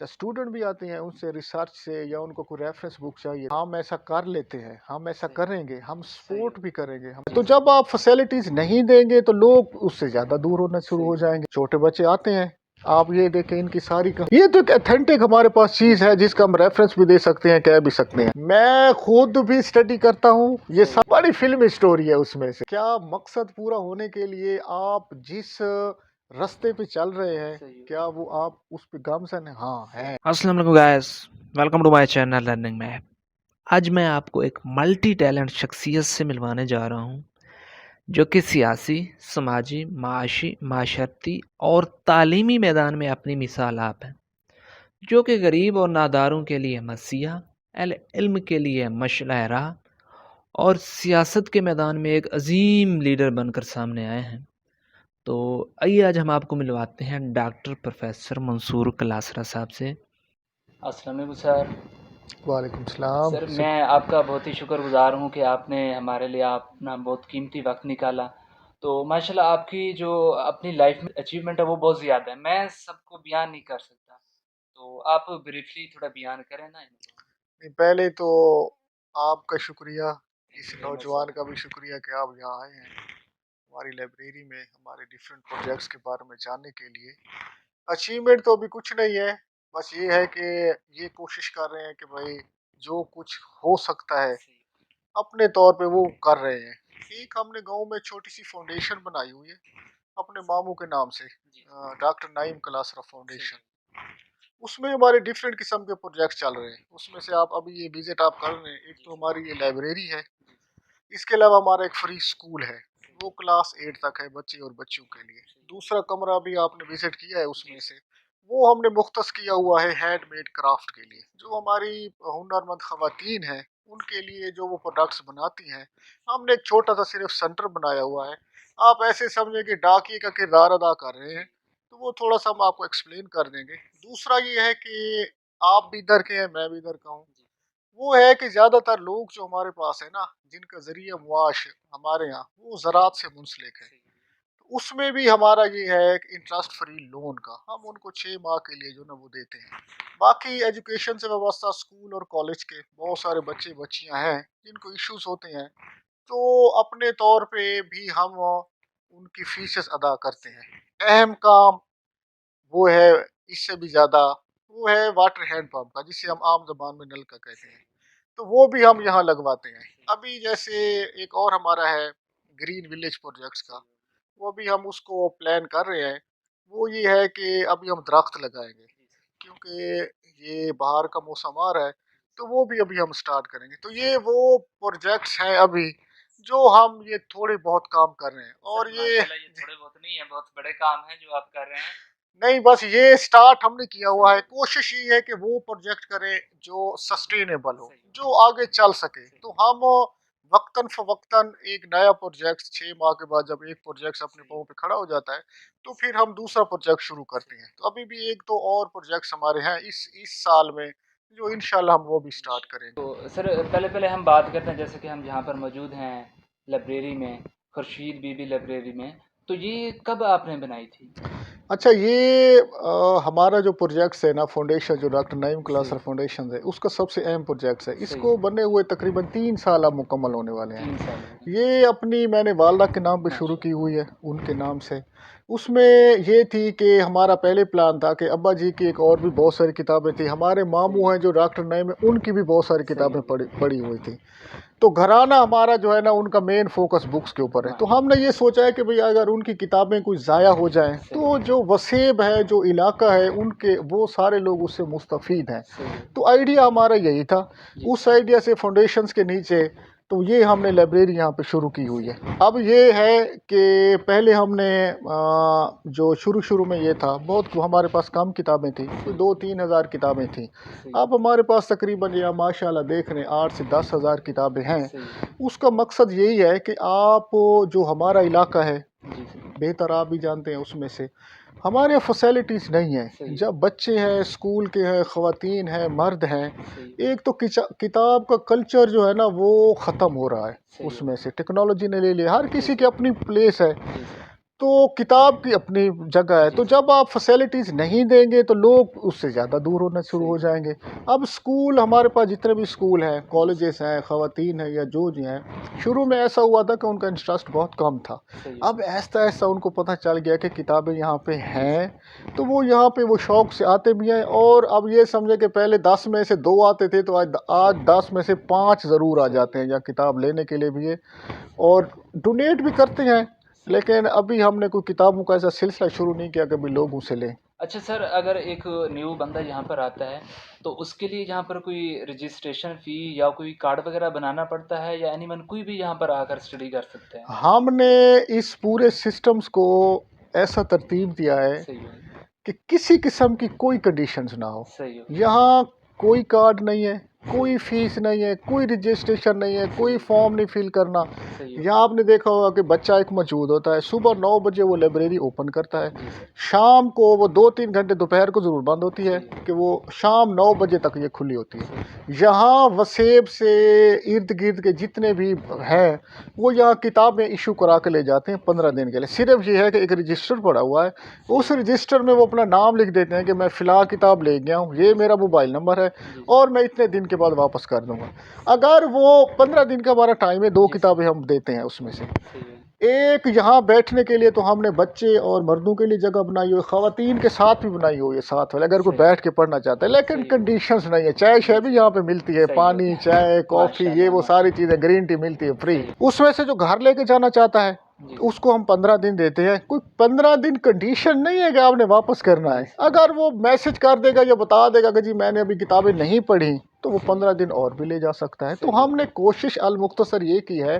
Student भी आते हैं उनसे रिसर्च से या उनको कोई रेफरेंस बुक चाहिए, हम ऐसा कर लेते हैं, हम ऐसा सही, करेंगे, हम सही सपोर्ट बात। भी करेंगे हम। जी, तो जी। जब आप फैसिलिटीज नहीं देंगे तो लोग उससे ज्यादा दूर होना शुरू सही हो बात। जाएंगे। छोटे बच्चे आते हैं, आप ये देखें इनकी सारी ये तो एक अथेंटिक हमारे पास चीज है जिसका हम रेफरेंस भी दे सकते हैं, कह भी सकते हैं। मैं खुद भी स्टडी करता हूँ, ये सही, सब बड़ी फिल्म स्टोरी है। उसमें से क्या मकसद पूरा होने के लिए आप जिस रास्ते पे चल रहे हैं, सही। क्या वो आप उस पे गामसन है? हाँ है। अस्सलाम वालेकुम guys, welcome to my channel learning में। आज मैं आपको एक मल्टी टैलेंट शख्सियत से मिलवाने जा रहा हूं जो कि सियासी, समाजी, माशी, माशरती और तालीमी मैदान में अपनी मिसाल आप है, जो कि गरीब और नादारों के लिए मसीहा, इल्म के लिए मशअला राह और सियासत के मैदान में एक अजीम लीडर बनकर सामने आए हैं। तो आइए आज हम आपको मिलवाते हैं डॉक्टर प्रोफेसर मंसूर कलासरा साहब से। अस्सलाम वालेकुम सर। वालेकुम सलाम। सर मैं आपका बहुत ही शुक्रगुज़ार हूँ कि आपने हमारे लिए अपना बहुत कीमती वक़्त निकाला। तो माशाल्लाह आपकी जो अपनी लाइफ़ में अचीवमेंट है वो बहुत ज़्यादा है। मैं सबको बयान नहीं कर सकता। तो आप ब्रीफ़ली थोड़ा बयान करें ना इनको। पहले तो आपका शुक्रिया, इस वेरी मच नौजवान सर। का भी शुक्रिया कि आप यहाँ आए हैं हमारी लाइब्रेरी में हमारे डिफरेंट प्रोजेक्ट्स के बारे में जानने के लिए। अचीवमेंट तो अभी कुछ नहीं है, बस ये है कि ये कोशिश कर रहे हैं कि भाई जो कुछ हो सकता है सही। अपने तौर पे वो कर रहे हैं। एक हमने गांव में छोटी सी फाउंडेशन बनाई हुई है अपने मामू के नाम से, जी, डॉक्टर नाइम कलासरा सही फाउंडेशन। है। उसमें हमारे डिफरेंट किस्म के प्रोजेक्ट चल रहे हैं। उसमें से आप अभी ये विजिट आप कर रहे हैं, एक जी, तो जी, हमारी ये लाइब्रेरी है, जी, इसके अलावा हमारा एक फ्री स्कूल है, सही, वो क्लास 8 तक है बच्चे और बच्चों के लिए। सही। दूसरा कमरा भी आपने विजिट किया है, जी, उसमें जी, से वो हमने मुख्तस किया हुआ है हैंडमेड क्राफ्ट के लिए, जो हमारी हुनरमंद खवातीन हैं उनके लिए जो वो प्रोडक्ट्स बनाती हैं। हमने एक छोटा सा सिर्फ सेंटर बनाया हुआ है। आप ऐसे समझे कि डाकिए का किरदार अदा कर रहे हैं, जी, तो वो थोड़ा सा हम आपको एक्सप्लेन कर देंगे। दूसरा ये है कि आप भी इधर के हैं, मैं भी इधर का हूँ। जी, वो है कि ज़्यादातर लोग जो हमारे पास है ना, जिनका ज़रिया मुआश हमारे यहाँ वो ज़राअत से मुंसलिक है। सही। तो उसमें भी हमारा ये है कि इंटरेस्ट फ्री लोन का हम उनको 6 माह के लिए जो ना वो देते हैं। बाकी एजुकेशन से व्यवस्था स्कूल और कॉलेज के बहुत सारे बच्चे बच्चियां हैं जिनको इश्यूज होते हैं, तो अपने तौर पे भी हम उनकी फीसेस अदा करते हैं। अहम काम वो है, इससे भी ज़्यादा वो है वाटर हैंड पंप का, जिसे हम आम जबान में नल का कहते हैं। तो वो भी हम यहाँ लगवाते हैं। अभी जैसे एक और हमारा है ग्रीन विलेज प्रोजेक्ट्स का, वो भी हम उसको प्लान कर रहे हैं। वो ये है कि अभी हम दरख्त लगाएंगे क्योंकि ये बाहर का मौसम आ रहा है, तो वो भी अभी हम स्टार्ट करेंगे। तो ये वो प्रोजेक्ट्स हैं अभी जो हम ये थोड़े बहुत काम कर रहे हैं। सर और ये माशाल्लाह ये थोड़े बहुत नहीं है, बहुत बड़े काम हैं जो आप कर रहे हैं। नहीं, बस ये स्टार्ट हमने किया हुआ सही है। है, कोशिश ये है कि वो प्रोजेक्ट करें जो सस्टेनेबल हो, सही है, जो आगे चल सके। सही, तो हम वक्तन फवक्तन एक नया प्रोजेक्ट 6 माह के बाद जब एक प्रोजेक्ट अपने सही, पाँव पे खड़ा हो जाता है, तो फिर हम दूसरा प्रोजेक्ट शुरू करते सही। हैं। तो अभी भी एक दो और प्रोजेक्ट्स हमारे हैं इस साल में, जो इंशाल्लाह हम वो भी स्टार्ट करेंगे। तो सर पहले हम बात करते हैं जैसे कि हम जहाँ पर मौजूद हैं लाइब्रेरी में, खुर्शीद बीबी लाइब्रेरी में, तो ये कब आपने बनाई थी? अच्छा, ये हमारा जो प्रोजेक्ट्स है ना, फाउंडेशन जो डॉक्टर नईम सही, क्लासर फाउंडेशन है, उसका सबसे अहम प्रोजेक्ट्स है। सही इसको है। बने हुए तकरीबन 3 साल अब मुकम्मल होने वाले हैं। 3 साल हो गए। ये अपनी मैंने वालदा के नाम पे शुरू की माशाल्लाह। हुई है, उनके नाम से। उसमें ये थी कि हमारा पहले प्लान था कि अब्बा जी की एक और भी बहुत सारी किताबें थी, हमारे सही मामू है, हैं जो डॉक्टर नईम है उनकी भी बहुत सारी सही किताबें है। पढ़ी पढ़ी हुई थी। तो घराना हमारा जो है ना, उनका मेन फोकस बुक्स के ऊपर है। तो माशाल्लाह। हमने ये सोचा है कि भाई अगर उनकी किताबें कुछ ज़ाया हो जाएं, सही तो है, जो वसेब है, जो इलाका है उनके, वो सारे लोग उससे मुस्तफ़ीद हैं। सही है। तो आइडिया हमारा यही था। जी, उस आइडिया से फाउंडेशंस के नीचे तो ये हमने लाइब्रेरी यहाँ पे शुरू की हुई है। अब ये है कि पहले हमने जो शुरू में ये था, बहुत हमारे पास कम किताबें थी, कोई सही, 2-3 हज़ार किताबें थी। सही, अब हमारे पास तकरीबन या माशाल्लाह देख रहे हैं 8 से 10 हज़ार किताबें हैं। सही। उसका मकसद यही है कि आप जो हमारा इलाका है, जी, जी, बेहतर आप भी जानते हैं उसमें से, हमारे यहाँ फैसिलिटीज़ नहीं है। सही है, जब बच्चे हैं, स्कूल के हैं, ख़वातीन हैं, मर्द हैं, सही, एक तो किताब का कल्चर जो है ना वो ख़त्म हो रहा है। सही है। उसमें से टेक्नोलॉजी ने ले लिया, हर जी, किसी जी, की अपनी प्लेस है। जी, सर। तो किताब की अपनी जगह है, जी, तो जब आप फैसिलिटीज़ नहीं देंगे तो लोग उससे ज़्यादा दूर होना शुरू सही हो है, जाएँगे। अब स्कूल हमारे पास जितने भी स्कूल हैं, जी, कॉलेजेस हैं, ख़वातीन हैं या जो भी हैं, शुरू में ऐसा हुआ था कि उनका इंटरेस्ट बहुत कम था। सही है। अब ऐसा-ऐसा उनको पता चल गया कि किताबें यहाँ पे जी, हैं, तो वो यहाँ पे वो शौक से आते भी हैं और अब ये समझे कि पहले 10 में से 2 आते थे, तो आज सही आज है, 10 में से 5 ज़रूर आ सही जाते है, हैं या किताब लेने के लिए भी है और डोनेट भी करते हैं। सही है। लेकिन अभी हमने कोई किताबों का ऐसा सिलसिला शुरू नहीं किया कि अभी लोग उसे लें। अच्छा सर, अगर एक न्यू बंदा यहाँ पर आता है, तो उसके लिए यहाँ पर कोई रजिस्ट्रेशन फ़ी या कोई कार्ड वग़ैरह बनाना पड़ता है या एनीवन कोई भी यहाँ पर आकर स्टडी कर सकते हैं? हमने इस पूरे सिस्टम्स को ऐसा तरतीब दिया है सही है, कि किसी किस्म की कोई कंडीशंस ना हो। सही है, यहाँ कोई कार्ड नहीं है, सही कोई है, फ़ीस नहीं है, कोई रजिस्ट्रेशन नहीं है, जी, कोई फॉर्म नहीं फिल करना। सही है। यहाँ आपने देखा होगा कि बच्चा एक मौजूद होता है, सुबह 9 बजे वो लाइब्रेरी ओपन करता है, जी सर, शाम को वो 2-3 घंटे दोपहर को ज़रूर बंद होती है सही है, कि वो शाम 9 बजे तक ये खुली होती है। सही, यहाँ वसेब से इर्द-गिर्द के जितने भी हैं, वो यहाँ किताबें इश्यू करा के ले जाते हैं 15 सही दिन है, के लिए। सिर्फ़ ये है कि एक रजिस्टर पड़ा हुआ है, उस रजिस्टर में वो अपना नाम लिख देते हैं कि मैं फ़िलहाल किताब ले गया हूँ, ये मेरा मोबाइल नंबर है जी सर, और मैं इतने दिन के बाद वापस कर दूँगा। अगर वो 15 दिन का हमारा टाइम है, 2 जी सर, किताबें हम देते हैं उसमें से। सही है, एक यहाँ बैठने के लिए तो हमने बच्चे और मर्दों के लिए जगह बनाई हुई है, ख़वातीन के साथ भी बनाई हुई है साथ वाले, अगर कोई सही है, बैठ के पढ़ना चाहता है। लेकिन सही है, कंडीशंस नहीं है, चाय-शाय जी भी सर, यहाँ पे मिलती है, सही पानी, है, चाय, कॉफ़ी ये माशाल्लाह, वो सारी माशाल्लाह, चीज़ें, ग्रीन टी मिलती है फ्री। सही है, उसमें से जो घर लेके जाना चाहता है, जी तो सर, उसको हम 15 दिन देते हैं। कोई 15 दिन कंडीशन नहीं है कि आपने वापस करना जी है। सर, अगर वो मैसेज कर देगा या बता देगा कि जी मैंने अभी किताबें नहीं पढ़ी, तो वो सही 15 है, दिन और भी ले जा सकता है। तो सही है। हमने कोशिश अल मुख्तसर ये की है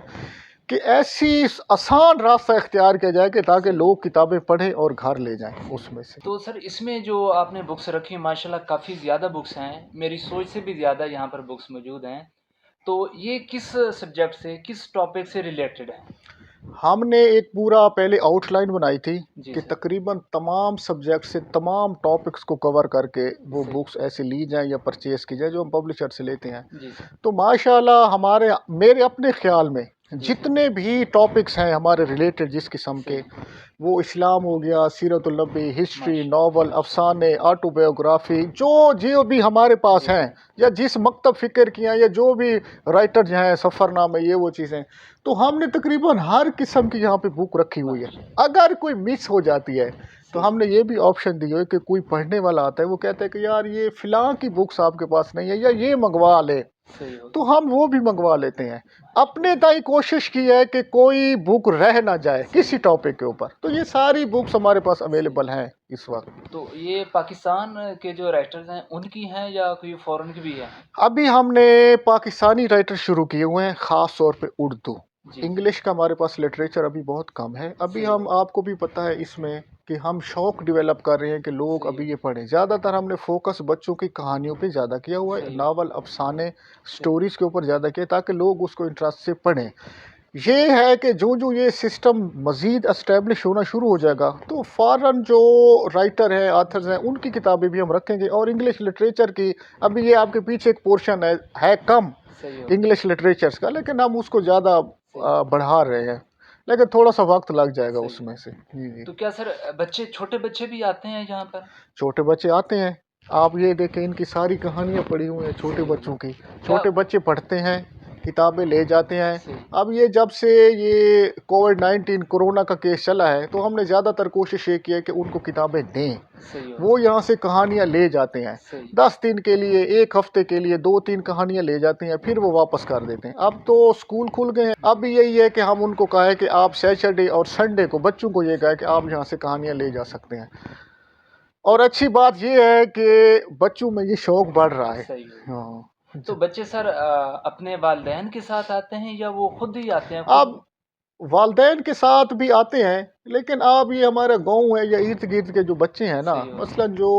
कि ऐसी आसान रास्ता इख्तियार किया जाए कि ताकि सही है। लोग किताबें पढ़ें और घर ले जाएँ जी। उसमें से। तो सर इसमें जो आपने बुक्स रखी माशाल्लाह काफ़ी ज़्यादा बुक्स हैं। मेरी सोच से भी ज़्यादा यहाँ पर बुक्स मौजूद हैं। तो ये किस सब्जेक्ट से, किस टॉपिक से रिलेटेड है? हमने एक पूरा पहले आउटलाइन बनाई थी जी कि सर, तकरीबन तमाम सब्जेक्ट से तमाम टॉपिक्स को कवर करके वो सही। बुक्स ऐसे ली जाएँ या परचेज़ की जाए जो हम पब्लिशर से लेते हैं। जी सर, तो माशाल्लाह हमारे मेरे अपने ख़्याल में जी सर, जितने भी टॉपिक्स हैं हमारे रिलेटेड जिस किस्म के, सही। वो इस्लाम हो गया, सीरतुल नबी, हिस्ट्री, माशाल्लाह, नॉवल, माशाल्लाह। अफ़साने, ऑटोबायोग्राफ़ी जो भी हमारे पास जी हैं सर, या जिस मकतब फ़िक्र की हैं या जो भी राइटर हैं, सफ़रनामे ये वो चीज़ें, तो हमने तकरीबन हर किस्म की यहाँ पे बुक रखी हुई है। माशाल्लाह। अगर कोई मिस हो जाती है, तो सही, हमने ये भी ऑप्शन दी है कि कोई पढ़ने वाला आता है, वो कहता है कि यार ये फ़िलाँ की बुक्स आपके पास नहीं है या ये मँगवा ले। सही हो तो गया। हम वो भी मंगवा लेते हैं। अपने ताई कोशिश की है कि कोई बुक रह ना जाए सही किसी है। टॉपिक के ऊपर। तो ये सारी बुक्स हमारे पास अवेलेबल हैं इस वक़्त। तो ये पाकिस्तान के जो राइटर्स हैं, उनकी हैं या कोई फ़ॉरेन की भी हैं? अभी हमने पाकिस्तानी राइटर शुरू किए हुए हैं, ख़ास तौर पे उर्दू। जी सर, इंग्लिश का हमारे पास लिटरेचर अभी बहुत कम है। अभी सही हम हो, आपको भी पता है इसमें कि हम शौक डेवलप कर रहे हैं कि लोग सही हो, अभी ये पढ़ें। ज़्यादातर हमने फ़ोकस बच्चों की कहानियों पे ज़्यादा किया हुआ है, सही हो, नावल, अफ़साने, सही, स्टोरीज़ के ऊपर ज़्यादा किया ताकि लोग उसको इंटरेस्ट से पढ़ें। ये है कि जो ये सिस्टम मज़ीद एस्टेब्लिश होना शुरू हो सही, जाएगा, तो फ़ौरन जो राइटर हैं, ऑथर्स हैं, उनकी किताबें भी हम रखेंगे और इंग्लिश लिटरेचर की अभी ये आपके पीछे एक पोर्शन है कम सही हो गया, इंग्लिश लिटरेचर्स का, लेकिन हम उसको ज़्यादा सही, बढ़ा रहे हैं। लेकिन थोड़ा-सा वक़्त लग जाएगा सही है। उसमें से। जी, जी। तो क्या सर बच्चे छोटे बच्चे भी आते हैं यहाँ पर? छोटे बच्चे आते हैं, आप ये देखें इनकी सारी कहानियाँ पढ़ी हुई हैं छोटे सही है। बच्चों की। क्या छोटे बच्चे पढ़ते हैं, किताबें ले जाते हैं। सही, अब ये जब से ये कोविड-19 कोरोना का केस चला है, तो हमने ज़्यादातर कोशिश ये की है कि उनको किताबें दें। सही हो वो गया, यहाँ से कहानियाँ ले जाते हैं। सही, 10 दिन के लिए, 1 हफ़्ते के लिए 2-3 कहानियाँ ले जाते हैं, फिर वो वापस कर देते हैं। अब तो स्कूल खुल गए हैं, अब यही है कि हम उनको कहा है कि आप सैटरडे और संडे को बच्चों को ये कहा है कि आप यहाँ से कहानियाँ ले जा सकते हैं। तो और अच्छी बात ये है कि बच्चों में ये शौक बढ़ रहा है। सही हो गया। हाँ, तो जी। बच्चे सर अपने वालिदैन के साथ आते हैं या वो खुद ही आते हैं, खुद अब वालिदैन के साथ भी आते हैं, लेकिन अब ये हमारा गाँव है या इर्द-गिर्द के जो बच्चे हैं ना, सही हो गया, मसलन जो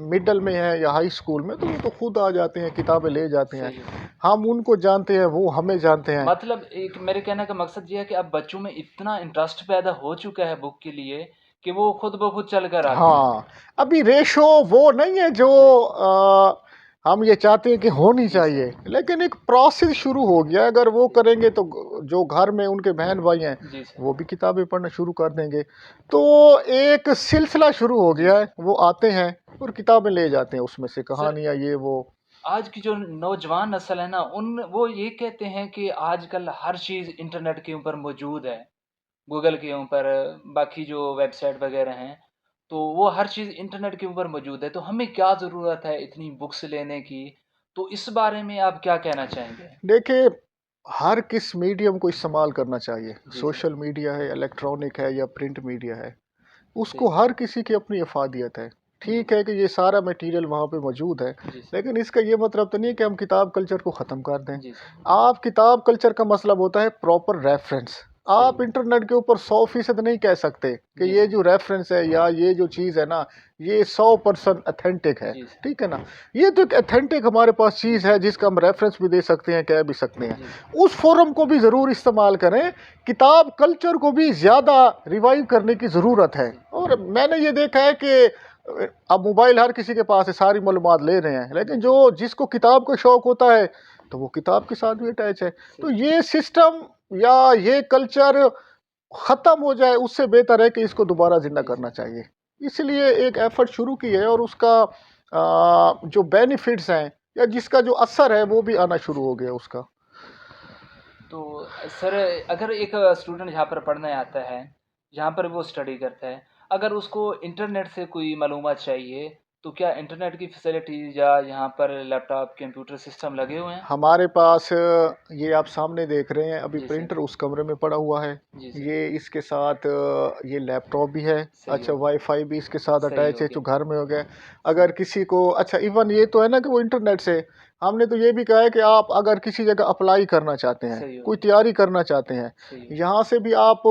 मिडल में हैं या हाई स्कूल में, तो वो तो खुद आ जाते हैं, किताबें ले जाते हैं। सही हो गया। हम उनको जानते हैं, वो हमें जानते हैं। मतलब एक मेरे कहने का मकसद ये है कि अब बच्चों में इतना इंटरेस्ट पैदा हो चुका है बुक के लिए कि वो खुद ब खुद चल कर आते हैं। हाँ, अभी रेशो वो नहीं है जो सही, हम ये चाहते हैं कि होनी चाहिए, लेकिन एक प्रोसेस शुरू हो गया। अगर वो करेंगे तो जो घर में उनके बहन भाई हैं जी सर। वो भी किताबें पढ़ना शुरू कर देंगे। तो एक सिलसिला शुरू हो गया है, वो आते हैं और किताबें ले जाते हैं, उसमें से सर कहानियाँ ये वो। आज की जो नौजवान नस्ल है ना, उन वो ये कहते हैं कि आजकल हर चीज़ इंटरनेट के ऊपर मौजूद है, गूगल के ऊपर, बाकी जो वेबसाइट वगैरह हैं, तो वो हर चीज़ इंटरनेट के ऊपर मौजूद है, तो हमें क्या ज़रूरत है इतनी बुक्स लेने की? तो इस बारे में आप क्या कहना चाहेंगे? देखिए, हर किस मीडियम को इस्तेमाल करना चाहिए, जी सर। सोशल मीडिया है, इलेक्ट्रॉनिक है या प्रिंट मीडिया है, उसको सही। हर किसी की अपनी अफादियत है। जी ठीक है कि ये सारा मटेरियल वहाँ पे मौजूद है, जी सर। लेकिन इसका ये मतलब तो नहीं है कि हम किताब कल्चर को ख़त्म कर दें। जी सर। आप किताब कल्चर का मतलब होता है प्रॉपर रेफरेंस। आप सही। इंटरनेट के ऊपर 100% नहीं कह सकते कि जी ये सर। जो रेफरेंस है या ये जो चीज़ है ना, ये 100% अथेंटिक है। जी सर। ठीक है ना, ये तो एक अथेंटिक हमारे पास चीज़ है जिसका हम रेफरेंस भी दे सकते हैं, कह भी सकते हैं। जी सर। उस फोरम को भी ज़रूर इस्तेमाल करें, किताब कल्चर को भी ज़्यादा रिवाइव करने की ज़रूरत है। सही। और मैंने ये देखा है कि अब मोबाइल हर किसी के पास है, सारी मालूमात ले रहे हैं, लेकिन जो जिसको किताब का शौक होता है तो वो किताब के साथ भी अटैच है। तो सही। ये सिस्टम या ये कल्चर ख़त्म हो जाए, उससे बेहतर है कि इसको दोबारा ज़िंदा जी करना सर। चाहिए। इसलिए एक एफ़र्ट शुरू की है और उसका जो बेनिफिट्स हैं या जिसका जो असर है वो भी आना शुरू हो गया उसका। तो सर, अगर एक स्टूडेंट यहाँ पर पढ़ने आता है, जहाँ पर वो स्टडी करता है, अगर उसको इंटरनेट से कोई मालूमात चाहिए, तो क्या इंटरनेट की फैसिलिटीज़ या यहाँ पर लैपटॉप, कंप्यूटर सिस्टम लगे हुए हैं? हमारे पास ये आप सामने देख रहे हैं, अभी जी सर। प्रिंटर उस कमरे में पड़ा हुआ है। जी सर। ये इसके साथ ये लैपटॉप भी है। सही अच्छा, हो गया। वाईफ़ाई भी इसके साथ सही अटैच हो है जो गया। घर में हो गया। अगर किसी को अच्छा इवन ये तो है ना कि वो इंटरनेट से, हमने तो ये भी कहा है कि आप अगर किसी जगह अप्लाई करना चाहते हैं, सही हो कोई गया। तैयारी करना चाहते हैं, सही हो। यहाँ से भी आप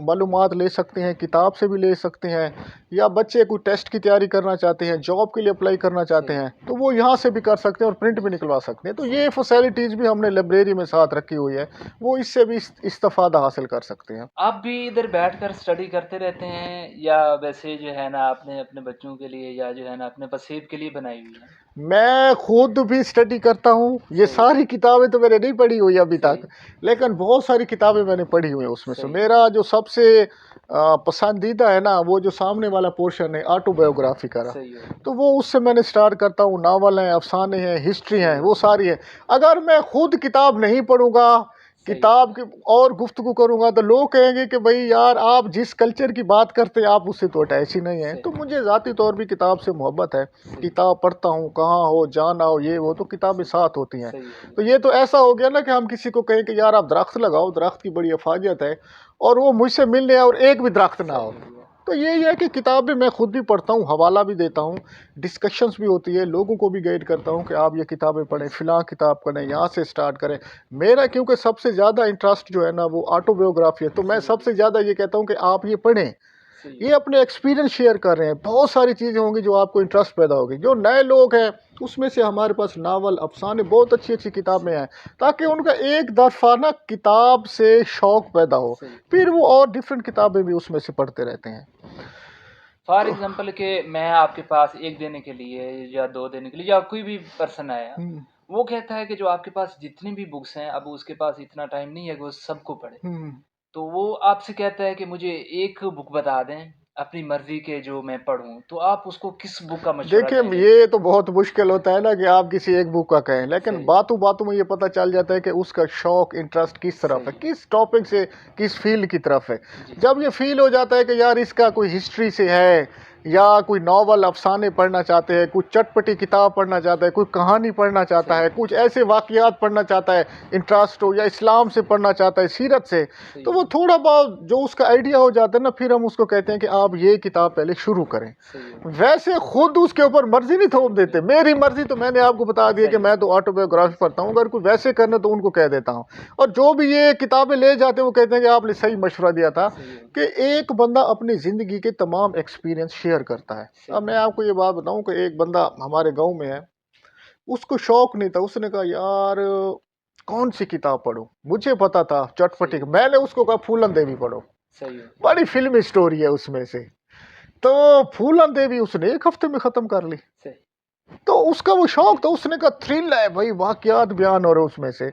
मालूमात ले सकते हैं, किताब से भी ले सकते हैं। या बच्चे कोई टेस्ट की तैयारी करना चाहते हैं, जॉब के लिए अप्लाई करना चाहते सही। हैं, तो वो यहाँ से भी कर सकते हैं और प्रिंट भी निकलवा सकते हैं। तो ये फैसिलिटीज़ भी हमने लाइब्रेरी में साथ रखी हुई है, वो इससे भी इस्तेफ़ादा हासिल कर सकते हैं। आप भी इधर बैठकर स्टडी करते रहते हैं, या वैसे जो है ना आपने अपने बच्चों के लिए या जो है ना अपने नसीब के लिए बनाई हुई है? मैं खुद भी स्टडी करता हूँ, ये सही। सारी किताबें तो मैंने नहीं पढ़ी हुई अभी सही। तक, लेकिन बहुत सारी किताबें मैंने पढ़ी हुई हैं उसमें से। सही। मेरा जो सबसे पसंदीदा है ना, वो जो सामने वाला पोर्शन है ऑटोबायोग्राफी का रहा, सही हो गया। तो वो उससे मैंने स्टार्ट करता हूँ। नावल हैं, अफ़साने हैं, हिस्ट्री सही हैं, हो वो गया। सारी है। अगर मैं खुद किताब नहीं पढ़ूँगा, सही। किताब की और गुफ्तगू करूँगा, तो लोग कहेंगे कि भाई यार आप जिस कल्चर की बात करते हैं आप उससे तो अटैच ही नहीं है। सही। तो मुझे ज़ाती तौर भी किताब से मोहब्बत है, सही। किताब पढ़ता हूँ, कहाँ हो जाना हो ये वो तो किताबें साथ होती हैं। सही हो तो गया। ये तो ऐसा हो गया ना कि हम किसी को कहें कि यार आप दरख्त लगाओ, दरख्त की बड़ी अफादियत है, और वो मुझसे मिलने आए और एक भी दरख्त ना सही हो। हो गया। तो यही है कि किताबें मैं खुद भी पढ़ता हूँ, हवाला भी देता हूँ, डिस्कशंस भी होती है, लोगों को भी गाइड करता हूँ कि आप ये किताबें पढ़ें, फ़िलाँ किताब पढ़ें, यहाँ से स्टार्ट करें। मेरा क्योंकि सबसे ज़्यादा इंटरेस्ट जो है ना वो ऑटोबायोग्राफी है, तो मैं सही हो गया। सबसे ज़्यादा ये कहता हूँ कि आप ये पढ़ें। सही ये हो अपने एक्सपीरियंस शेयर कर रहे हैं, बहुत सारी चीज़ें होंगी जो आपको इंटरेस्ट पैदा होगी। जो नए लोग हैं उसमें से हमारे पास नावल, अफ़साने, बहुत अच्छी अच्छी किताबें हैं, ताकि उनका एक दफ़ा ना किताब से शौक़ पैदा हो, सही। फिर वो और डिफरेंट किताबें भी उसमें से पढ़ते रहते हैं। फॉर तो एग्ज़ाम्पल कि मैं आपके पास 1 दिन के लिए या 2 दिन के लिए या कोई भी पर्सन आया, हुँ, वो कहता है कि जो आपके पास जितनी भी बुक्स हैं, अब उसके पास इतना टाइम नहीं है कि वो सबको पढ़े। हुँ। तो वो आपसे कहता है कि मुझे एक बुक बता दें, अपनी मर्ज़ी के जो मैं पढ़ूँ, तो आप उसको किस बुक का मशवरा देखिए, देंगे? ये तो बहुत मुश्किल होता है ना कि आप किसी एक बुक का कहें, लेकिन सही। बातों-बातों में ये पता चल जाता है कि उसका शौक, इंटरेस्ट किस तरफ है, सही। किस टॉपिक से, किस फ़ील्ड की तरफ है। जी। जब ये फ़ील हो जाता है कि यार इसका कोई हिस्ट्री से है, या कोई नॉवल, अफ़साने पढ़ना चाहते हैं, कुछ चटपटी किताब पढ़ना चाहता है, कोई कहानी पढ़ना चाहता सही। है, कुछ ऐसे वाक़ियात पढ़ना चाहता है, इंटरेस्ट हो, या इस्लाम से पढ़ना चाहता है, सीरत से, सही तो हो वो गया। थोड़ा बहुत जो उसका आइडिया हो जाता है ना, फिर हम उसको कहते हैं कि आप ये किताब पहले शुरू करें। सही हो गया। वैसे खुद उसके ऊपर मर्जी नहीं थोप देते, मेरी मर्जी तो मैंने आपको बता दिया कि सही। मैं तो ऑटोबायोग्राफी पढ़ता हूँ, अगर कोई वैसे करना तो उनको कह देता हूँ। और जो भी ये किताबें ले जाते हैं वो कहते हैं कि आपने सही मशवरा दिया था, सही हो गया। कि एक बंदा अपनी ज़िंदगी के तमाम एक्सपीरियंस शेयर करता है। सही। अब मैं आपको ये बात बताऊँ कि एक बंदा हमारे गाँव में है, उसको शौक नहीं था, उसने कहा यार कौन सी किताब पढूं, मुझे पता था चटपटी, सही। मैंने उसको कहा फूलन देवी पढ़ो, सही हो गया। बड़ी फिल्मी स्टोरी है उसमें से। तो फूलन देवी उसने एक हफ्ते में ख़त्म कर ली। सही। तो उसका वो शौक था, उसने कहा थ्रिल है भाई, वाकयात बयान हो रहे उसमें से।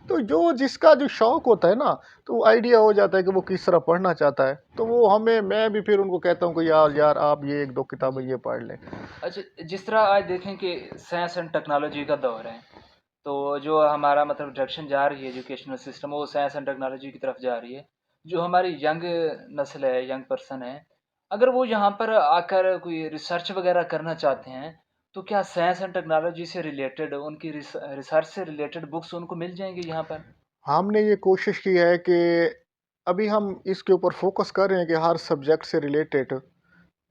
तो जो जिसका जो शौक होता है ना, तो आइडिया हो जाता है कि वो किस तरह पढ़ना चाहता है। तो वो हमें, मैं भी फिर उनको कहता हूँ कि यार यार आप ये एक दो किताबें जी। ये पढ़ लें। अच्छा, जिस तरह आज देखें कि साइंस एंड टेक्नोलॉजी का दौर है, तो जो हमारा मतलब डायरेक्शन जा रही है एजुकेशनल सिस्टम, वो साइंस एंड टेक्नोलॉजी की तरफ जा रही है। जो हमारी यंग नस्ल है, यंग पर्सन है, अगर वो यहाँ पर आकर कोई रिसर्च वगैरह करना चाहते हैं, तो क्या साइंस एंड टेक्नोलॉजी से रिलेटेड उनकी रिसर्च से रिलेटेड बुक्स उनको मिल जाएंगी यहाँ पर? हमने ये कोशिश की है कि अभी हम इसके ऊपर फोकस कर रहे हैं कि हर सब्जेक्ट से रिलेटेड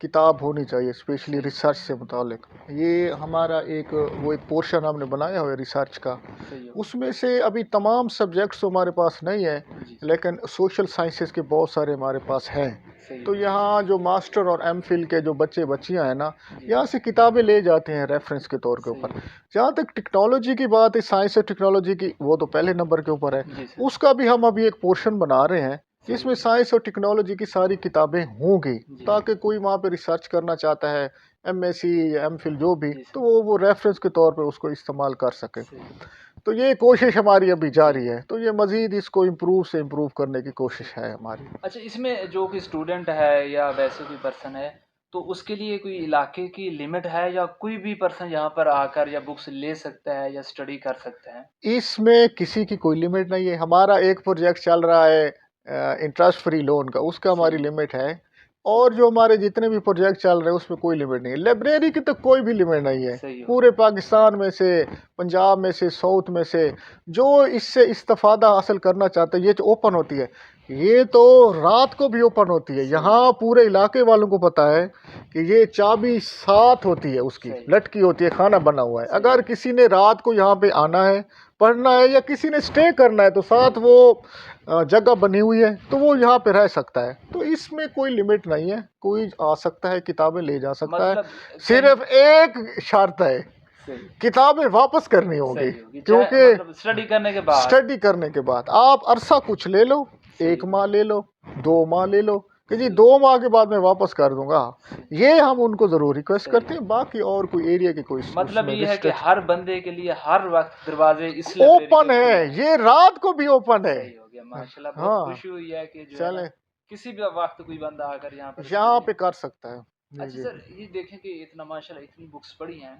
किताब होनी चाहिए, स्पेशली सही, रिसर्च से मुतालिक। ये हमारा एक वो एक पोर्शन हमने बनाया हुआ है रिसर्च का। सही हो गया। उसमें से अभी तमाम सब्जेक्ट्स तो हमारे पास नहीं है, जी, लेकिन सोशल साइंसेस के बहुत सारे हमारे पास हैं। सही तो हो गया। यहाँ जो मास्टर और एमफिल के जो बच्चे बच्चियाँ हैं ना, जी, यहाँ से किताबें ले जाते हैं रेफरेंस के तौर के सही ऊपर। हो जहाँ तक टेक्नोलॉजी की बात है, साइंस और टेक्नोलॉजी की, वो तो पहले नंबर के ऊपर है। गया। जी सर, उसका भी हम अभी एक पोर्शन बना रहे हैं सही जिसमें हो गया। साइंस और टेक्नोलॉजी की सारी किताबें होंगी, जी, ताकि कोई वहाँ पे रिसर्च करना चाहता है, एमएससी या एमफिल जो भी, जी तो सर, वो रेफरेंस के तौर पे उसको इस्तेमाल कर सके। सही हो गया। तो ये कोशिश हमारी अभी जी, जारी है, तो ये मज़ीद इसको इम्प्रूव से इम्प्रूव करने की सही। कोशिश है हमारी। अच्छा, इसमें जो कोई स्टूडेंट है या वैसे कोई पर्सन है, तो उसके लिए कोई इलाके की लिमिट है, या कोई भी पर्सन यहाँ पर आकर या बुक्स ले सकता है या स्टडी कर सकता है? इसमें किसी की कोई लिमिट नहीं है। हमारा एक प्रोजेक्ट चल रहा है इंटरेस्ट फ्री लोन का, उसका सही हमारी है, लिमिट है। सही और है, जो हमारे जितने भी प्रोजेक्ट चल रहे हैं उसमें कोई लिमिट नहीं है। लाइब्रेरी की तो कोई भी लिमिट नहीं है। सही हो पूरे गया। पाकिस्तान में से, पंजाब में से, साउथ में से जो इससे इस्तेफादा हासिल करना चाहते हैं, ये जो ओपन होती है, ये तो रात को भी ओपन होती है। सही है, यहाँ पूरे इलाके वालों को पता है कि ये चाबी साथ होती है, उसकी सही, लटकी होती है, खाना बना हुआ है। सही अगर है, किसी ने रात को यहाँ पे आना है, पढ़ना है, या किसी ने स्टे करना है, तो साथ वो जगह बनी हुई है, तो वो सही। यहाँ पे रह सकता है। तो इसमें कोई लिमिट नहीं है, कोई आ सकता है, किताबें ले जा सकता है। मतलब कहीं सिर्फ एक शर्त है, सही, किताबें वापस करनी होगी, सही होगी। चाहे क्योंकि मतलब स्टडी करने के बाद। स्टडी करने के बाद आप अरसा कुछ ले लो, सही, 1 माह ले लो, 2 माह ले लो, कि जी सही, 2 माह के बाद मैं वापस कर दूंगा। सही, ये हम उनको ज़रूर रिक्वेस्ट सही करते हो हैं, गया। बाकी और कोई एरिया की कोई मतलब उसमें ये है कि रिस्ट्रिक्शन हर बंदे के लिए हर वक़्त दरवाज़े इस लाइब्रेरी के ओपन खुले है, हैं। ये रात को भी ओपन है। सही हो गया, माशाल्लाह, बहुत हाँ, खुशी हुई है कि जो है ना, चलें, किसी भी वक़्त कोई बंदा आकर यहाँ पर यहाँ स्टडी। पे कर सकता है। जी, अच्छा जी। सर, ये देखें कि इतना माशाल्लाह इतनी बुक्स पढ़ी हैं,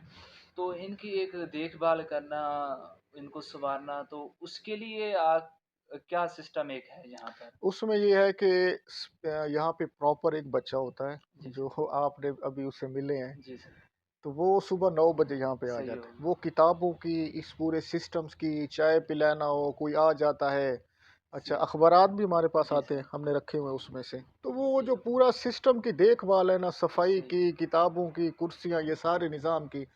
तो इनकी एक देखभाल करना, इनको सँवारना, तो उसके लिए आप क्या सिस्टम एक है यहाँ पर? उसमें ये है कि यहाँ पे प्रॉपर एक बच्चा होता है, जी जो सर, आपने अभी उससे मिले हैं। जी सर, तो वो सुबह 9 बजे यहाँ पे आ सही हो जाता है। गया। वो किताबों की, इस पूरे सिस्टम्स की, चाय पिलाना हो, कोई आ जाता है। अच्छा, सही, अखबारात भी हमारे पास जी आते सर, हैं, हमने रखे हुए हैं उसमें से। तो वो सही जो हो गया, पूरा सिस्टम की देखभाल है ना, सफाई सही, की, किताबों की, कुर्सियाँ, ये सारे निज़ाम की,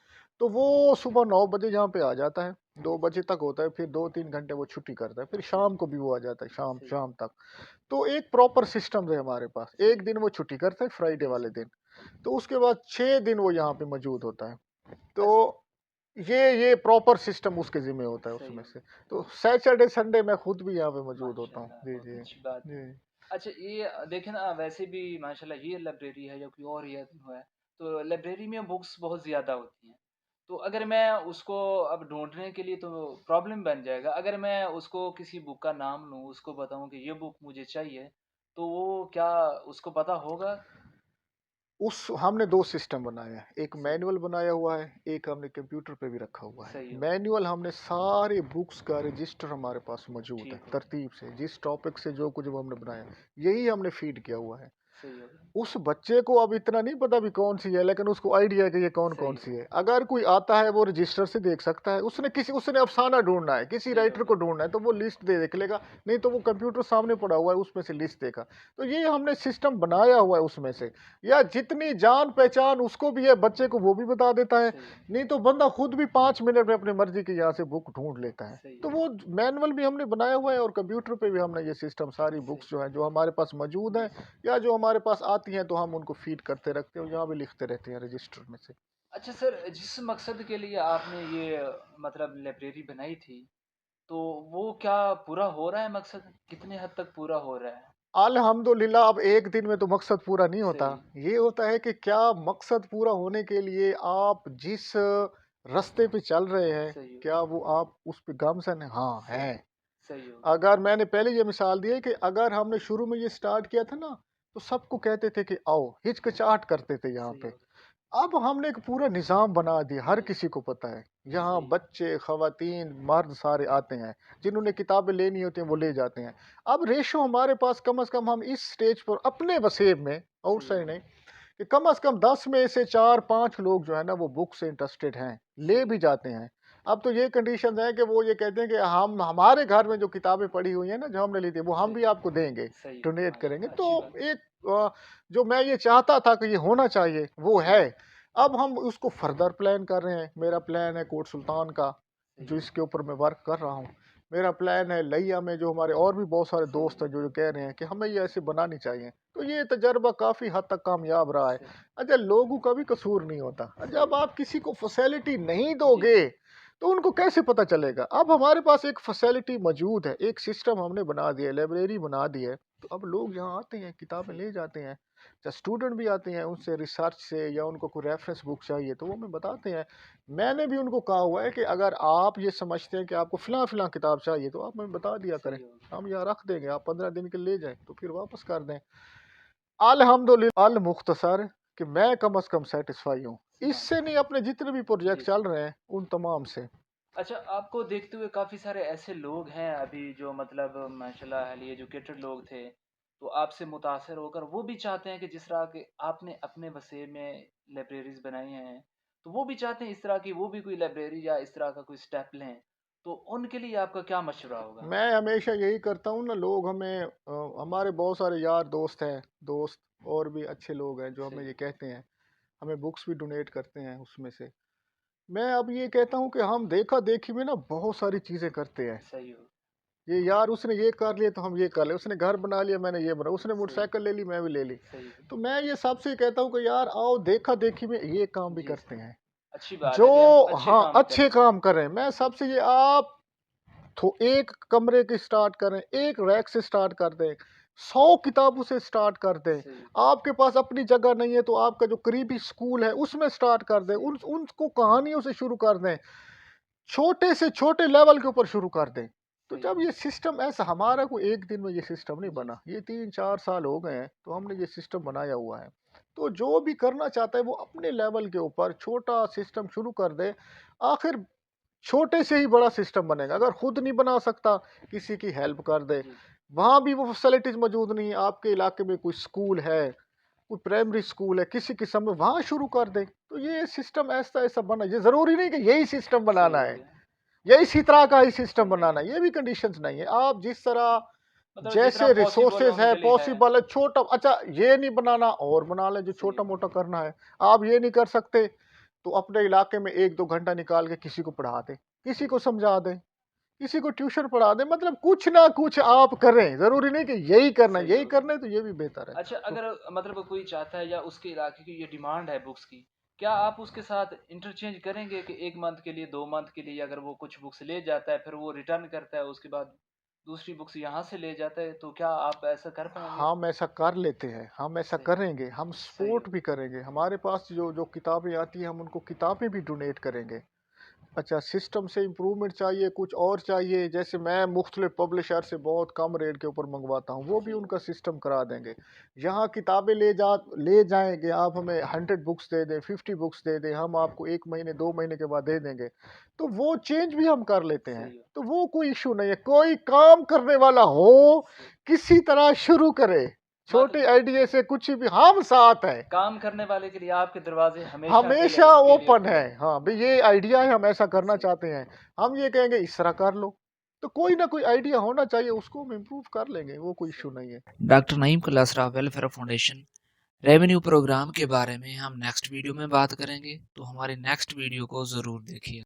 तो वो सुबह 9 बजे यहाँ पे आ जाता है। 2 बजे तक होता है, फिर 2-3 घंटे वो छुट्टी करता है, फिर सही, शाम को भी वो आ जाता है, शाम सही, शाम तक। तो एक प्रॉपर सिस्टम है हमारे पास। सही, एक दिन वो छुट्टी करता है, फ्राइडे जी वाले सर, दिन। तो उसके बाद 6 दिन वो यहाँ पे मौजूद होता है। तो अच्छा, ये प्रॉपर सिस्टम उसके ज़िम्मे होता है सही उसमें हो से। गया, तो सैटरडे, संडे मैं खुद भी यहाँ पे मौजूद होता हूँ। माशाल्लाह, जी, बहुत जी। अच्छी बात है। जी। अच्छा, ये देखें ना, वैसे भी माशाल्लाह ये लाइब्रेरी है या कोई और ये है, तो लाइब्रेरी में बुक्स बहुत ज़्यादा होती हैं। तो अगर मैं उसको अब ढूँढने के लिए तो प्रॉब्लम बन जाएगा। अगर मैं उसको किसी बुक का नाम लूँ, उसको बताऊँ कि ये बुक मुझे चाहिए, तो वो क्या उसको पता होगा? उस हमने 2 सिस्टम बनाए हैं। एक सही, मैनुअल बनाया हुआ है, एक हमने कंप्यूटर पे भी रखा हुआ है। सही हो गया, मैनुअल हमने सारे बुक्स का रजिस्टर हमारे पास मौजूद है, ठीक हो गया, तरतीब से, जिस टॉपिक से जो कुछ वो हमने बनाया, यही हमने फीड किया हुआ है। सही हो गया, उस बच्चे को अब इतना नहीं पता भी कौन सी है, लेकिन उसको आइडिया है कि ये कौन कौन सही हो सी गया, है। अगर कोई आता है, वो रजिस्टर से देख सकता है। उसने अफसाना ढूंढना है, किसी सही हो राइटर को गया, ढूंढना है, तो वो लिस्ट दे देख लेगा। नहीं तो वो कंप्यूटर सामने पड़ा हुआ है, उसमें से लिस्ट देखा। तो ये हमने सिस्टम बनाया हुआ है उसमें से। या जितनी जान पहचान उसको भी है, बच्चे को वो भी बता देता है। सही है, नहीं तो बंदा खुद भी 5 मिनट में अपनी मर्जी की यहाँ से बुक ढूंढ लेता है। सही तो है, वो मैनुअल भी हमने बनाया हुआ है, और कंप्यूटर पे भी हमने ये सिस्टम, सारी सही, बुक्स जो है जो हमारे पास मौजूद जी है, सर। या जो हमारे पास आती हैं, तो हम उनको फीड करते रखते हैं, और यहाँ भी लिखते रहते हैं रजिस्टर में से। अच्छा सर, जिस मकसद के लिए आपने ये मतलब लाइब्रेरी बनाई थी, तो वो क्या पूरा हो रहा है मकसद? कितने हद तक पूरा हो रहा है? अल्हम्दुलिल्लाह अब एक दिन में तो मकसद पूरा नहीं होता। सही, ये होता है कि क्या मकसद पूरा होने के लिए आप जिस रास्ते पे चल रहे हैं, सही हो, क्या वो आप उस पे गामज़न हैं? हाँ, सही, हैं। सही हो, अगर मैंने पहले ये मिसाल दी है कि अगर हमने शुरू में ये स्टार्ट किया था ना, तो सबको कहते थे कि आओ, हिचकिचाहट करते थे यहाँ सही पे। हो, अब हमने एक पूरा निज़ाम बना दिया, हर जी, किसी को पता है। यहाँ सही, बच्चे, ख़वातीन, मर्द सारे आते हैं, जिन्होंने किताबें लेनी होती हैं वो ले जाते हैं। अब रेशो हमारे पास कम से कम हम इस स्टेज पर अपने वसेब में, सही हो, आउटसाइड नहीं, कि कम से कम 10 में से 4-5 लोग जो है ना वो बुक से इंटरेस्टेड हैं, ले सही भी हो, जाते हैं। अब तो ये कंडीशंस हैं कि वो ये कहते हैं कि हम हमारे घर में जो किताबें पड़ी हुई हैं ना, जो हमने ली थी, वो हम सही, भी आपको देंगे, सही हो, डोनेट करेंगे। माशाल्लाह तो अच्छी बात है। एक जो मैं ये चाहता था कि ये होना चाहिए, वो जी, है। अब हम उसको फर्दर प्लान कर रहे हैं। मेरा प्लान है कोट सुल्तान का, सही जो हो, इसके ऊपर मैं वर्क कर रहा हूँ। मेरा प्लान है लिया में, जो हमारे और भी बहुत सारे सही दोस्त हो, हैं जो कह रहे हैं कि हमें ये ऐसे बनानी चाहिए। तो ये तजर्बा काफ़ी हद तक कामयाब रहा है। सही, अच्छा, लोगों का भी कसूर नहीं होता। सही जब हो, आप किसी को फैसिलिटी नहीं जी, दोगे, तो उनको कैसे पता चलेगा? अब हमारे पास एक फैसिलिटी मौजूद है, एक सिस्टम हमने बना दिया है, लाइब्रेरी बना दी है। तो अब लोग यहाँ आते हैं, किताबें सही, ले जाते हैं। जब स्टूडेंट भी आते हैं, उनसे रिसर्च से या उनको कोई रेफरेंस बुक चाहिए, तो वो हमें बताते हैं। मैंने भी उनको कहा हुआ है कि अगर आप ये समझते हैं कि आपको फ़लाँ-फ़लाँ किताब चाहिए, तो आप हमें बता दिया करें। सही हो, हम यहाँ रख देंगे, आप 15 दिन के लिए ले जाएँ, तो फिर वापस कर दें। अल्हम्दुलिल्लाह अल मुख्तसर कि मैं कम से कम सैटिस्फाई हूँ। इससे नहीं, माशाल्लाह, अपने जितने भी जी, प्रोजेक्ट जी। चल रहे हैं, उन तमाम से। अच्छा, आपको देखते हुए काफ़ी सारे ऐसे लोग हैं अभी जो मतलब माशाल्लाह हाईली एजुकेटेड लोग थे, तो आपसे मुतासिर होकर वो भी चाहते हैं कि जिस तरह के आपने अपने वसीले में लाइब्रेरीज़ बनाई हैं, तो वो भी चाहते हैं इस तरह की वो भी कोई लाइब्रेरी या इस तरह का कोई स्टेप लें। तो उनके लिए आपका क्या मशवरा होगा? मैं हमेशा यही करता हूँ ना, लोग हमें हमारे बहुत सारे यार दोस्त हैं, दोस्त और भी अच्छे लोग हैं जो हमें सही, ये कहते हैं, हमें बुक्स भी डोनेट करते हैं उसमें से। मैं अब ये कहता हूँ कि हम देखा-देखी में ना बहुत सारी चीज़ें करते हैं। सही हो, ये यार उसने ये कर लिया तो हम ये कर लें, उसने घर बना लिया मैंने ये बना, उसने सही, मोटरसाइकिल ले ली मैं भी ले ली। सही है। तो मैं ये सबसे कहता हूँ कि यार आओ देखा-देखी में ये काम भी जी, करते हैं। अच्छी बात जो है कि हम अच्छे हाँ, काम अच्छे करें। काम कर रहे हैं। मैं जी, सबसे ये आप एक कमरे की स्टार्ट करें, एक रैक से स्टार्ट कर दें, 100 किताबों से स्टार्ट कर दें। सही, आपके पास अपनी जगह नहीं है तो आपका जो करीबी स्कूल है उसमें स्टार्ट कर दें। सही, उनको कहानियों से शुरू कर दें। छोटे से छोटे लेवल के ऊपर शुरू कर दें। तो सही जब है। ये सिस्टम ऐसा, हमारा कोई एक दिन में ये सिस्टम नहीं जी, बना। ये 3-4 साल हो गए हैं, तो हमने ये सिस्टम बनाया हुआ है। तो जो भी करना चाहता है वो अपने लेवल के ऊपर छोटा सिस्टम शुरू कर दे। आखिर छोटे से ही बड़ा सिस्टम बनेगा। सही, अगर खुद नहीं बना सकता, किसी की हेल्प कर दे। जी, वहाँ भी वो फैसिलिटीज़ मौजूद नहीं है, आपके इलाके में कोई स्कूल है, कोई प्राइमरी स्कूल है, किसी किस्म में वहाँ शुरू कर दें। तो ये सिस्टम ऐसा-ऐसा बना, ये ज़रूरी नहीं कि यही सिस्टम सही बनाना हो है, गया। या इसी तरह का ही सिस्टम सही है। बनाना है, ये भी कंडीशंस नहीं है। आप जिस तरह मतलब जितना जैसे पॉसिबल रिसोर्सेज़ है, उनके लिए है। पॉसिबल है, छोटा अच्छा ये नहीं बनाना और बना लें जो सही है। छोटा-मोटा करना है। आप ये नहीं कर सकते, तो अपने इलाके में 1-2 घंटा निकाल के किसी को पढ़ा दें, किसी सही को है। समझा दें, किसी को ट्यूशन पढ़ा दें, मतलब कुछ ना कुछ आप करें। ज़रूरी नहीं कि सही यही हो करना गया। है तो ये भी बेहतर है। अच्छा तो अगर मतलब कोई चाहता है या उसके इलाके की ये डिमांड है बुक्स की, क्या आप उसके साथ इंटरचेंज करेंगे कि 1 मंथ के लिए, 2 मंथ के लिए अगर वो कुछ बुक्स ले जाता है, फिर वो रिटर्न करता है, उसके बाद दूसरी बुक्स यहाँ से ले जाता है, तो क्या आप ऐसा कर पाएँगे? हम ऐसा कर लेते हैं, हम ऐसा सही, करेंगे, हम सही सपोर्ट हो, भी करेंगे। हमारे पास जो जो किताबें आती हैं, हम उनको किताबें भी डोनेट करेंगे। अच्छा, सिस्टम से इम्प्रूवमेंट चाहिए, कुछ और चाहिए, जैसे मैं मुख्तलिफ पब्लिशर से बहुत कम रेट के ऊपर मंगवाता हूँ, वो भी सही हो, उनका सिस्टम करा देंगे। यहाँ किताबें ले जाएँगे, आप हमें 100 बुक्स दे दें, 50 बुक्स दे दें, हम आपको 1 महीने, 2 महीने के बाद दे देंगे। तो वो चेंज भी हम कर लेते हैं, सही हो, तो वो कोई इश्यू नहीं है। कोई काम करने वाला हो, सही किसी तरह शुरू करे, छोटे मतलब आइडिया से कुछ भी, हम साथ हैं। काम करने वाले के लिए आपके दरवाज़े हमेशा हमेशा के लिए ओपन खुले है। हैं। हाँ, भई ये आइडिया है, हम ऐसा करना सही, चाहते हैं। हम ये कहेंगे इस तरह कर लो। तो कोई ना कोई आइडिया होना चाहिए, उसको हम इम्प्रूव कर लेंगे, वो कोई इश्यू सही। नहीं है। Doctor Naeem Kalasra welfare foundation revenue program के बारे में हम नेक्स्ट वीडियो में बात करेंगे, तो हमारी नेक्स्ट वीडियो को ज़रूर देखिए।